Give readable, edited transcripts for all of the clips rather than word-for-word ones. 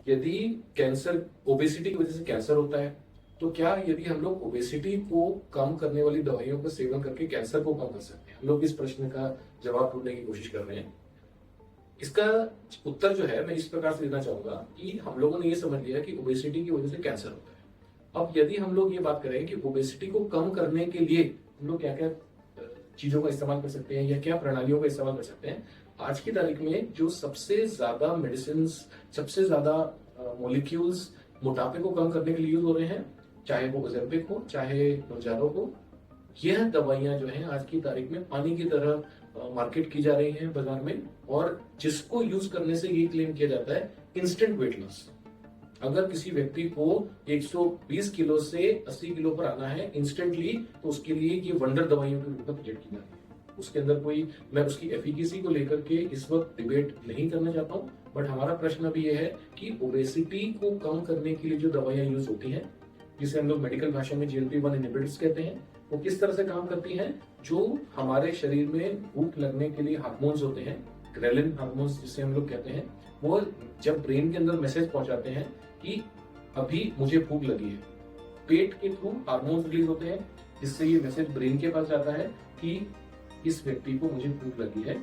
यदि cancer obesity की वजह से कैंसर होता है, तो क्या यदि हम लोग ओबेसिटी को कम करने वाली दवाइयों का सेवन करके कैंसर को कम कर सकते हैं? हम लोग इस प्रश्न का जवाब ढूंढने की कोशिश कर रहे हैं। इसका उत्तर जो है मैं इस प्रकार से देना चाहूंगा कि हम लोगों ने ये समझ लिया कि ओबेसिटी की वजह से कैंसर होता है। अब यदि हम लोग ये बात करें कि ओबेसिटी को कम करने के लिए हम लोग क्या क्या चीजों का इस्तेमाल कर सकते हैं या क्या प्रणालियों का इस्तेमाल कर सकते हैं, आज की तारीख में जो सबसे ज्यादा मेडिसिन, सबसे ज्यादा मॉलिक्यूल्स मोटापे को कम करने के लिए यूज हो रहे हैं, चाहे वो ओजेम्पिक हो चाहे मोunjaro हो, यह दवाइयां जो हैं आज की तारीख में पानी की तरह मार्केट की जा रही हैं बाजार में, और जिसको यूज करने से ये क्लेम किया जाता है इंस्टेंट वेट लॉस। अगर किसी व्यक्ति को 120 किलो से 80 किलो पर आना है इंस्टेंटली, तो उसके लिए ये वंडर दवाइयों के रूप में प्रोजेक्ट की जाती है। उसके अंदर कोई, मैं उसकी एफिकेसी को लेकर के इस वक्त डिबेट नहीं करना चाहता हूँ, बट हमारा प्रश्न अभी यह है कि ओबेसिटी को कम करने के लिए जो दवाइयां यूज होती हैं, जिसे हम लोग मेडिकल भाषा में GLP-1 इनहिबिटर्स कहते हैं, वो किस तरह से काम करती हैं। जो हमारे शरीर में भूख लगने के लिए हार्मोन्स होते हैं, ग्रेलिन हार्मोन्स जिसे हम लोग कहते हैं, वो जब ब्रेन के अंदर मैसेज पहुंचाते हैं कि अभी मुझे भूख लगी है, पेट के थ्रू हार्मोन्स रिलीज होते हैं, जिससे ये मैसेज ब्रेन के पास जाता है कि इस व्यक्ति को मुझे भूख लगी है।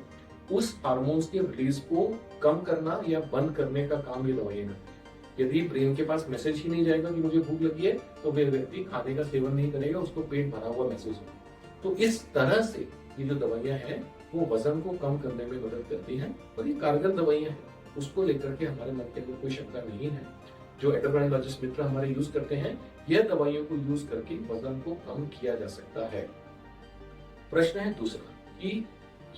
उस हार्मोन्स के रिलीज को कम करना या बंद करने का काम ये दवाइयां करती है। यदि ब्रेन के पास मैसेज ही नहीं जाएगा कि मुझे भूख लगी है, तो वह व्यक्ति खाने का सेवन नहीं करेगा, उसको पेट भरा हुआ महसूस होगा। तो इस तरह से ये जो दवाइयां हैं वो वजन को कम करने में मदद करती हैं, और ये कारगर दवाइयां हैं, उसको लेकर के हमारे मन के अंदर कोई शंका नहीं है। जो एंडोक्राइनोलॉजिस्ट मित्र हमारे यूज करते हैं, यह दवाइयों को यूज करके वजन को कम किया जा सकता है। प्रश्न है दूसरा कि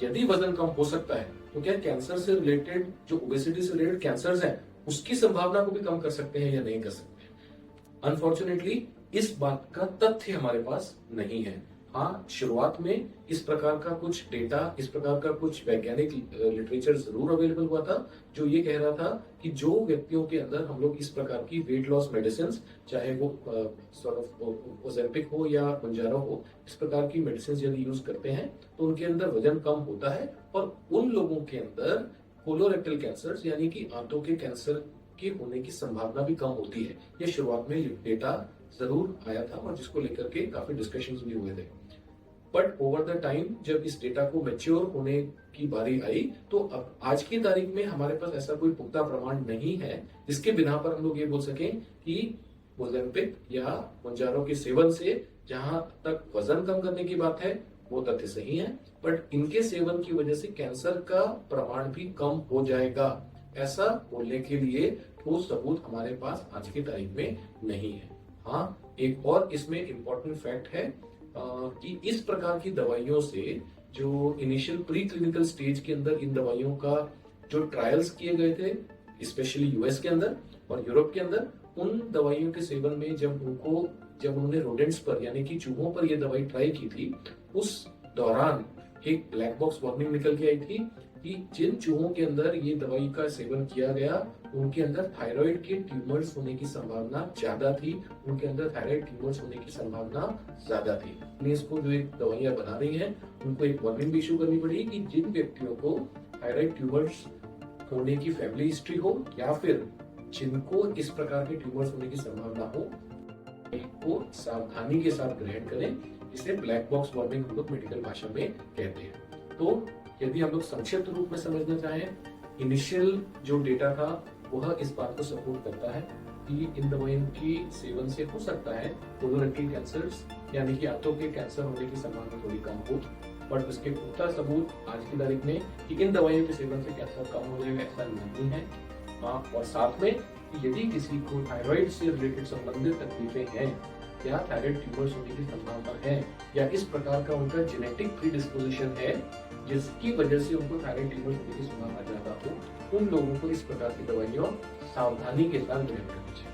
यदि वजन कम हो सकता है तो क्या कैंसर से रिलेटेड, जो ओबेसिटी से रिलेटेड कैंसर्स हैं, उसकी संभावना को भी कम कर सकते हैं या नहीं कर सकते? अनफॉर्चुनेटली इस बात का तथ्य हमारे पास नहीं है। हाँ, शुरुआत में इस प्रकार का कुछ डेटा, इस प्रकार का कुछ वैज्ञानिक लिटरेचर जरूर अवेलेबल हुआ था, जो ये कह रहा था कि जो व्यक्तियों के अंदर हम लोग इस प्रकार की वेट लॉस मेडिसिन, चाहे वो ओजेम्पिक हो या मोunjaro हो, इस प्रकार की मेडिसिन यदि यूज करते हैं तो उनके अंदर वजन कम होता है, और उन लोगों के अंदर कोलोरेक्टल कैंसर यानी कि आंतों के कैंसर के होने की संभावना भी कम होती है। ये शुरुआत में डेटा जरूर आया था और जिसको लेकर के काफी डिस्कशंस भी हुए थे, बट ओवर द टाइम जब इस डेटा को मैच्योर होने की बारी आई, तो अब आज की तारीख में हमारे पास ऐसा कोई पुख्ता प्रमाण नहीं है जिसके बिना पर हम लोग ये बोल सकें कि ओजेम्पिक या मोunjaro के सेवन से जहां तक वजन कम करने की बात है वो तथ्य सही है, बट इनके सेवन की वजह से कैंसर का प्रमाण भी कम हो जाएगा, ऐसा बोलने के लिए ठोस सबूत हमारे पास आज की तारीख में नहीं है। हाँ, एक और इसमें इंपॉर्टेंट फैक्ट है कि इस प्रकार की दवाइयों से जो इनिशियल प्री क्लिनिकल स्टेज के अंदर इन दवाइयों का जो ट्रायल्स किए गए थे, स्पेशली US के अंदर और यूरोप के अंदर, उन दवाइयों के सेवन में जब उन्होंने रोडेंट्स पर यानी कि चूहों पर यह दवाई ट्राई की थी, उस दौरान एक ब्लैक बॉक्स वार्निंग निकल के आई थी कि जिन चूहों के अंदर ये दवाई का सेवन किया गया उनके अंदर थायराइड के ट्यूमर्स होने की संभावना ज्यादा थी, उनके अंदर थायराइड ट्यूमर्स होने की संभावना ज्यादा थी। इसको जो एक दवाइयां बना रही हैं उनको एक वार्निंग भी इशू करनी पड़ी कि जिन व्यक्तियों को थायराइड ट्यूमर्स होने की फैमिली हिस्ट्री हो या फिर जिनको इस प्रकार के ट्यूमर्स होने की संभावना हो, को सावधानी के साथ ग्रहण करें, जिसे ब्लैक बॉक्स वार्निंग हम लोग मेडिकल भाषा में कहते हैं। तो यदि हम लोग संक्षिप्त रूप में समझना चाहें, इनिशियल जो डेटा था वह इस बात को सपोर्ट करता है कि इन दवाइयों की सेवन से हो सकता है कोलोरेक्टल कैंसर्स यानी कि आंतों के कैंसर होने की संभावना थोड़ी कम हो, बट उसके पुख्ता सबूत आज की तारीख में कि इन दवाइयों के सेवन से कैंसर कम हो जाएगा ऐसा नहीं है। हाँ, और साथ में यदि किसी को थायराइड से रिलेटेड संबंधित तकलीफें हैं या थायराइड ट्यूमर्स होने की संभावना है या इस प्रकार का उनका जेनेटिक प्रीडिस्पोजिशन है जिसकी वजह से उनको थायराइड ट्यूमर्स होने की संभावना ज्यादा हो, उन लोगों को इस प्रकार की दवाइयां सावधानी के साथ ग्रहण करनी चाहिए।